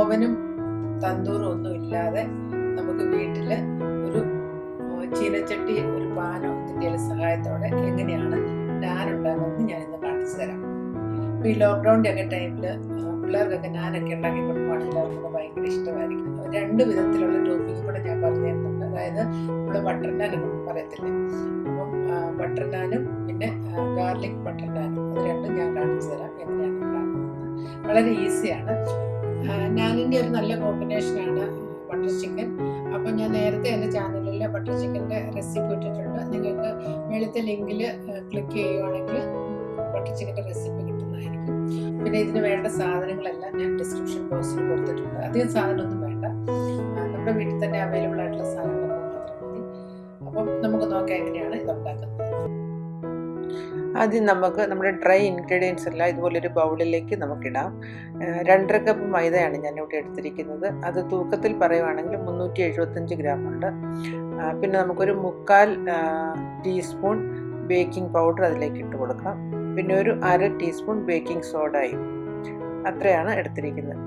ഓവനും തന്തൂറും ഒന്നും ഇല്ലാതെ നമുക്ക് വീട്ടിൽ ഒരു ചീനച്ചട്ടി, ഒരു പാനോ ഇതിൻ്റെ സഹായത്തോടെ എങ്ങനെയാണ് നാൻ ഉണ്ടാകുന്നത് ഞാൻ ഇന്ന് കാണിച്ചു തരാം. ഈ ലോക്ക്ഡൗണിൻ്റെ ഒക്കെ ടൈമിൽ പിള്ളേർക്കൊക്കെ നാനൊക്കെ ഉണ്ടാക്കി കൊടുക്കുവാണെങ്കിൽ അവർക്കൊക്കെ ഭയങ്കര ഇഷ്ടമായിരിക്കും. 2 വിധത്തിലുള്ള ടോപ്പിംഗ് കൂടെ ഞാൻ പറഞ്ഞു തരുന്നുണ്ട്. അതായത് നമ്മൾ ബട്ടർ നാനൊക്കെ പറയത്തില്ലേ, അപ്പം ബട്ടർ നാനും പിന്നെ ഗാർലിക് ബട്ടർ നാനും, അത് രണ്ടും ഞാൻ കാണിച്ചു തരാം എങ്ങനെയാണ് ഉണ്ടാക്കുന്നത്. വളരെ ഈസിയാണ്. നാനിൻ്റെ ഒരു നല്ല കോമ്പിനേഷനാണ് ബട്ടർ ചിക്കൻ. അപ്പം ഞാൻ നേരത്തെ എൻ്റെ ചാനലിൽ ബട്ടർ ചിക്കൻ്റെ റെസിപ്പി ഇട്ടിട്ടുണ്ട്. നിങ്ങൾക്ക് മേളത്തെ ലിങ്കിൽ ക്ലിക്ക് ചെയ്യുവാണെങ്കിൽ ബട്ടർ ചിക്കൻ്റെ റെസിപ്പി കിട്ടുന്നതായിരിക്കും. പിന്നെ ഇതിന് വേണ്ട സാധനങ്ങളെല്ലാം ഞാൻ ഡിസ്ക്രിപ്ഷൻ ബോക്സിൽ കൊടുത്തിട്ടുണ്ട്. അധികം സാധനമൊന്നും വേണ്ട, നമ്മുടെ വീട്ടിൽ തന്നെ അവൈലബിൾ ആയിട്ടുള്ള സാധനങ്ങളൊക്കെ മാത്രം മതി. അപ്പം നമുക്ക് നോക്കാം എങ്ങനെയാണ് ഇതുണ്ടാക്കുന്നത്. ആദ്യം നമുക്ക് നമ്മുടെ ഡ്രൈ ഇൻഗ്രീഡിയൻസ് എല്ലാം ഇതുപോലൊരു ബൗളിലേക്ക് നമുക്കിടാം. 2.5 കപ്പ് മൈദയാണ് ഞാനിവിടെ എടുത്തിരിക്കുന്നത്. അത് തൂക്കത്തിൽ പറയുവാണെങ്കിൽ 375 ഗ്രാം ഉണ്ട്. പിന്നെ നമുക്കൊരു 1/4 ടീസ്പൂൺ ബേക്കിംഗ് പൗഡർ അതിലേക്ക് ഇട്ട് കൊടുക്കാം. പിന്നെ ഒരു 1/2 ടീസ്പൂൺ ബേക്കിംഗ് സോഡയും, അത്രയാണ് എടുത്തിരിക്കുന്നത്.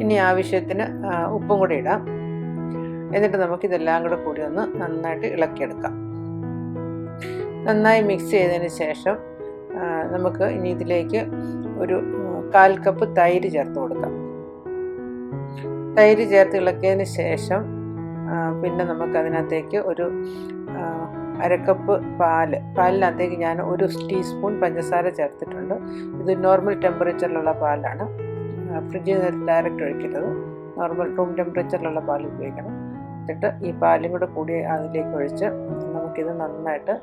ഇനി ആവശ്യത്തിന് ഉപ്പും കൂടി ഇടാം. എന്നിട്ട് നമുക്കിതെല്ലാം കൂടി ഒന്ന് നന്നായിട്ട് ഇളക്കിയെടുക്കാം. നന്നായി മിക്സ് ചെയ്തതിന് ശേഷം നമുക്ക് ഇനി ഇതിലേക്ക് ഒരു 1/4 കപ്പ് തൈര് ചേർത്ത് കൊടുക്കാം. തൈര് ചേർത്ത് ഇളക്കിയതിന് ശേഷം പിന്നെ നമുക്കതിനകത്തേക്ക് ഒരു 1/2 കപ്പ് പാലിനകത്തേക്ക് ഞാൻ 1 ടീസ്പൂൺ പഞ്ചസാര ചേർത്തിട്ടുണ്ട്. ഇത് നോർമൽ ടെമ്പറേച്ചറിലുള്ള പാലാണ്, ഫ്രിഡ്ജിൽ നിന്ന് ഡയറക്റ്റ് ഒഴിക്കരുത്. നോർമൽ റൂം ടെമ്പറേച്ചറിലുള്ള പാൽ ഉപയോഗിക്കണം. എന്നിട്ട് ഈ പാലും കൂടി അതിലേക്ക് ഒഴിച്ച് നമുക്കിത് നന്നായിട്ട്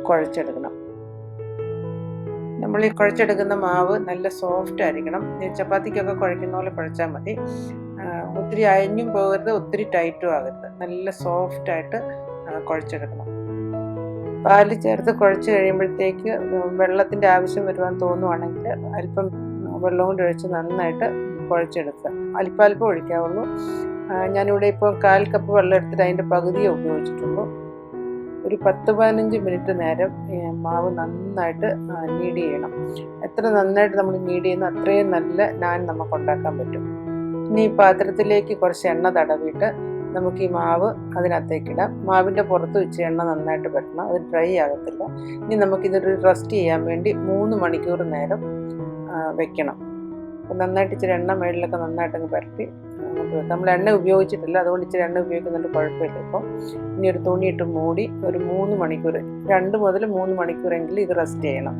കുഴച്ചെടുക്കണം. നമ്മൾ ഈ കുഴച്ചെടുക്കുന്ന മാവ് നല്ല സോഫ്റ്റ് ആയിരിക്കണം. ചപ്പാത്തിക്കൊക്കെ കുഴക്കുന്ന പോലെ കുഴച്ചാൽ മതി. ഒത്തിരി അയഞ്ഞും പോകരുത്, ഒത്തിരി ടൈറ്റും ആകരുത്. നല്ല സോഫ്റ്റായിട്ട് കുഴച്ചെടുക്കണം. പാല് ചേർത്ത് കുഴച്ച് കഴിയുമ്പോഴത്തേക്ക് വെള്ളത്തിൻ്റെ ആവശ്യം വരുവാൻ തോന്നുവാണെങ്കിൽ അല്പം വെള്ളം കൊണ്ട് ഒഴിച്ച് നന്നായിട്ട് കുഴച്ചെടുക്കുക. അല്പം ഒഴിക്കാവുള്ളൂ. ഞാനിവിടെ ഇപ്പോൾ 1/4 കപ്പ് വെള്ളം എടുത്തിട്ട് അതിൻ്റെ പകുതിയെ ഉപയോഗിച്ചിട്ടുള്ളൂ. ഒരു 10-15 മിനിറ്റ് നേരം മാവ് നന്നായിട്ട് നീഡ് ചെയ്യണം. എത്ര നന്നായിട്ട് നമ്മൾ നീഡ് ചെയ്യുന്നു അത്രയും നല്ല നാൻ നമുക്ക് ഉണ്ടാക്കാൻ പറ്റും. ഇനി ഈ പാത്രത്തിലേക്ക് കുറച്ച് എണ്ണ തടവിയിട്ട് നമുക്ക് ഈ മാവ് അതിനകത്തേക്കിടാം. മാവിൻ്റെ പുറത്ത് വെച്ച് എണ്ണ നന്നായിട്ട് പറ്റണം, അത് ഡ്രൈ ആകത്തില്ല. ഇനി നമുക്കിതൊരു റെസ്റ്റ് ചെയ്യാൻ വേണ്ടി 3 മണിക്കൂർ നേരം വെക്കണം. അപ്പം നന്നായിട്ട് ഇച്ചിരി എണ്ണ മേളിലൊക്കെ നന്നായിട്ടങ്ങ് പരത്തി നമ്മൾ എണ്ണ ഉപയോഗിച്ചിട്ടില്ല, അതുകൊണ്ട് ഇച്ചിരി എണ്ണ ഉപയോഗിക്കുന്നുണ്ട്, കുഴപ്പമില്ല. ഇപ്പം ഇനി ഒരു തുണിയിട്ട് മൂടി ഒരു 3 മണിക്കൂർ, 2 മുതൽ 3 മണിക്കൂറെങ്കിലും ഇത് റെസ്റ്റ് ചെയ്യണം.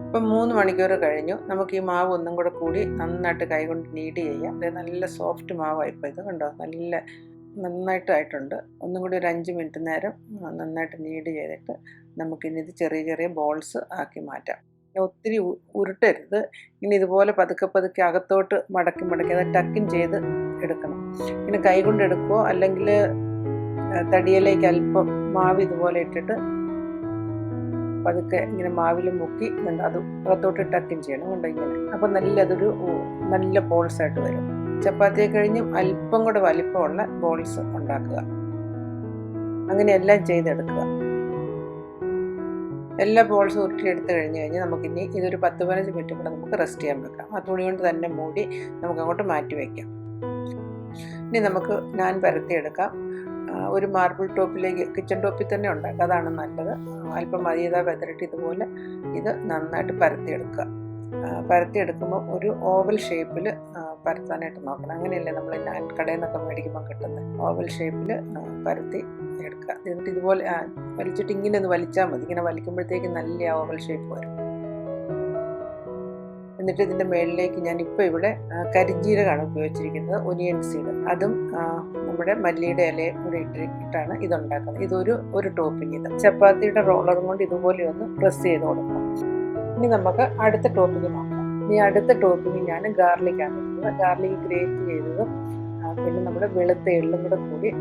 ഇപ്പം 3 മണിക്കൂർ കഴിഞ്ഞു. നമുക്ക് ഈ മാവ് ഒന്നും കൂടി നന്നായിട്ട് കൈകൊണ്ട് നീഡ് ചെയ്യാം. അത് നല്ല സോഫ്റ്റ് മാവായിപ്പോൾ ഇത് കണ്ടോ, നന്നായിട്ടായിട്ടുണ്ട്. ഒന്നും കൂടി ഒരു 5 മിനിറ്റ് നേരം നന്നായിട്ട് നീഡ് ചെയ്തിട്ട് നമുക്കിനി ഇത് ചെറിയ ബോൾസ് ആക്കി മാറ്റാം. ഒത്തിരി ഉരുട്ടരുത്. ഇനി ഇതുപോലെ പതുക്കെ അകത്തോട്ട് മടക്കി അത് ടക്കിൻ ചെയ്ത് എടുക്കണം. ഇങ്ങനെ കൈ കൊണ്ട് എടുക്കുമോ അല്ലെങ്കിൽ തടിയിലേക്ക് അല്പം മാവ് ഇതുപോലെ ഇട്ടിട്ട് പതുക്കെ ഇങ്ങനെ മാവിൽ മുക്കി അത് അകത്തോട്ട് ടക്കിൻ ചെയ്യണം. കൊണ്ട് ഇങ്ങനെ അപ്പം അതൊരു നല്ല ബോൾസ് ആയിട്ട് വരും. ചപ്പാത്തിയെ കഴിഞ്ഞും അല്പം കൂടെ വലിപ്പമുള്ള ബോൾസ് ഉണ്ടാക്കുക. അങ്ങനെ എല്ലാം ചെയ്തെടുക്കുക. എല്ലാ ബോൾസും ഉരുട്ടിയെടുത്ത് കഴിഞ്ഞ് നമുക്കിനി ഇതൊരു 10-15 മിനിറ്റ് കൂടെ നമുക്ക് റെസ്റ്റ് ചെയ്യാൻ വെക്കാം. ആ തുണി കൊണ്ട് തന്നെ മൂടി നമുക്ക് അങ്ങോട്ട് മാറ്റി വയ്ക്കാം. ഇനി നമുക്ക് നാൻ പരത്തിയെടുക്കാം. ഒരു മാർബിൾ ടോപ്പിലേക്ക്, കിച്ചൺ ടോപ്പിൽ തന്നെ ഉണ്ടാക്കുക, അതാണ് നല്ലത്. അല്പം മൈദ വെതറിട്ട് ഇതുപോലെ ഇത് നന്നായിട്ട് പരത്തിയെടുക്കുക. പരത്തിയെടുക്കുമ്പോൾ ഒരു ഓവൽ ഷേപ്പിൽ പരത്താനായിട്ട് നോക്കണം. അങ്ങനെയല്ലേ നമ്മൾ നാൻ കടയിൽ നിന്നൊക്കെ മേടിക്കുമ്പോൾ കിട്ടുന്നത്. ഓവൽ ഷേപ്പിൽ പരത്തി എടുക്കുക. എന്നിട്ട് ഇതുപോലെ വലിച്ചിട്ട് ഇങ്ങനെ ഒന്ന് വലിച്ചാൽ മതി. ഇങ്ങനെ വലിക്കുമ്പോഴത്തേക്ക് നല്ല ഓവൽ ഷേപ്പ് വരും. എന്നിട്ട് ഇതിൻ്റെ മുകളിലേക്ക് ഞാനിപ്പോൾ ഇവിടെ കരിഞ്ജീരകമാണ് ഉപയോഗിച്ചിരിക്കുന്നത്, ഒനിയൻ സീഡ്. അതും നമ്മുടെ മല്ലിയുടെ ഇലയും കൂടെ ഇട്ടിട്ടാണ് ഇതുണ്ടാക്കുന്നത്. ഇതൊരു ടോപ്പിംഗ്. ഇത് ചപ്പാത്തിയുടെ റോളറും കൊണ്ട് ഇതുപോലെ ഒന്ന് പ്രസ് ചെയ്ത് കൊടുക്കണം. ഇനി നമുക്ക് അടുത്ത ടോപ്പിംഗ് നോക്കാം. ഇനി അടുത്ത ടോപ്പിംഗ് ഞാൻ ഗാർലിക്കാണ് ഇടുന്നത്. ഗാർലിക് ഗ്രേറ്റ് ചെയ്തതും പിന്നെ നമ്മുടെ വെളുത്ത എള്ളും കൂടി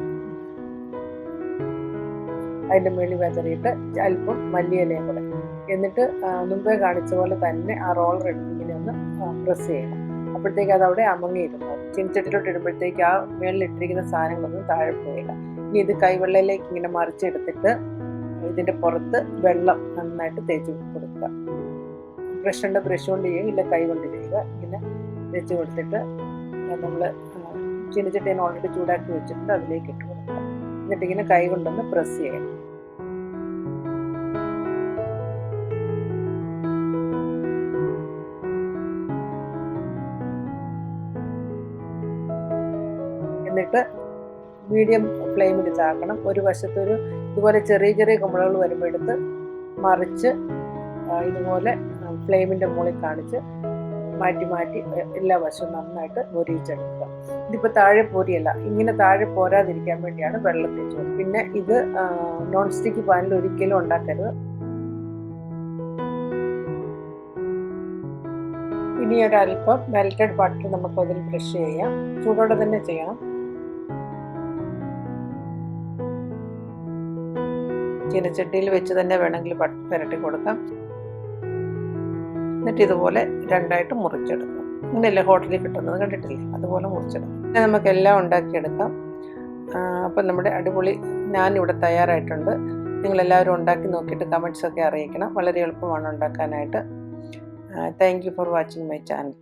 അതിൻ്റെ മേളിൽ വെതറിയിട്ട് അല്പം മല്ലിയിലയും കൂടെ. എന്നിട്ട് മുമ്പേ കാണിച്ച പോലെ തന്നെ ആ റോളർ എടുത്ത് ഇങ്ങനെ ഒന്ന് പ്രസ് ചെയ്യണം. അപ്പോഴത്തേക്ക് അതവിടെ അമങ്ങിയിരുന്നു. ചീനച്ചട്ടിലോട്ട് ഇടുമ്പോഴത്തേക്ക് ആ മേളിലിട്ടിരിക്കുന്ന സാധനങ്ങളൊന്നും താഴെ പോയില്ല. ഇനി ഇത് കൈവെള്ളയിലേക്ക് ഇങ്ങനെ മറിച്ചെടുത്തിട്ട് ഇതിൻ്റെ പുറത്ത് വെള്ളം നന്നായിട്ട് തേച്ച് കൊടുക്കുക. ബ്രഷ് ഉണ്ട്, ബ്രഷ് കൊണ്ട് ചെയ്യുക, ഇല്ല കൈ കൊണ്ട് ചെയ്യുക. ഇങ്ങനെ വെച്ച് കൊടുത്തിട്ട് നമ്മൾ ചീനച്ചട്ടി ഞാൻ ഓൾറെഡി ചൂടാക്കി വെച്ചിട്ടുണ്ട്, അതിലേക്ക് ഇട്ട് കൊടുക്കുക. എന്നിട്ട് ഇങ്ങനെ കൈ കൊണ്ടൊന്ന് പ്രസ് ചെയ്യണം. എന്നിട്ട് മീഡിയം ഫ്ലെയിമിൽ ഇതാക്കണം. ഒരു വശത്തൊരു ഇതുപോലെ ചെറിയ ചെറിയ കുമ്പളകൾ വരുമ്പോൾ എടുത്ത് മറിച്ച് ഇതുപോലെ ഫ്ലെയിമിൻ്റെ മുകളിൽ കാണിച്ച് മാറ്റി മാറ്റി എല്ലാ വശവും നന്നായിട്ട് പൊരിയിച്ചെടുക്കുക. ഇതിപ്പോൾ താഴെ പോരിയല്ല, ഇങ്ങനെ താഴെ പോരാതിരിക്കാൻ വേണ്ടിയാണ് വെള്ളം തേച്ച് കൊടുക്കുക. പിന്നെ ഇത് നോൺ സ്റ്റിക്ക് പാനിൽ ഒരിക്കലും ഉണ്ടാക്കരുത്. ഇനി ഒരല്പം മെൽറ്റഡ് ബട്ടർ നമുക്ക് അതിൽ ബ്രഷ് ചെയ്യാം. ചൂടോടെ തന്നെ ചെയ്യണം. ചീനച്ചട്ടിയിൽ വെച്ച് തന്നെ വേണമെങ്കിൽ ബട്ടർ പുരട്ടി കൊടുക്കാം. എന്നിട്ട് ഇതുപോലെ രണ്ടായിട്ട് മുറിച്ചെടുക്കാം. ഇങ്ങനെയല്ലേ ഹോട്ടലിൽ കിട്ടുന്നത്, കണ്ടിട്ടില്ലേ? അതുപോലെ മുറിച്ചെടുക്കാം. പിന്നെ നമുക്കെല്ലാം ഉണ്ടാക്കിയെടുക്കാം. അപ്പം നമ്മുടെ അടിപൊളി ഞാനിവിടെ തയ്യാറായിട്ടുണ്ട്. നിങ്ങളെല്ലാവരും ഉണ്ടാക്കി നോക്കിയിട്ട് കമൻറ്റ്സൊക്കെ അറിയിക്കണം. വളരെ എളുപ്പമാണ് ഉണ്ടാക്കാനായിട്ട്. Thank you for watching my channel.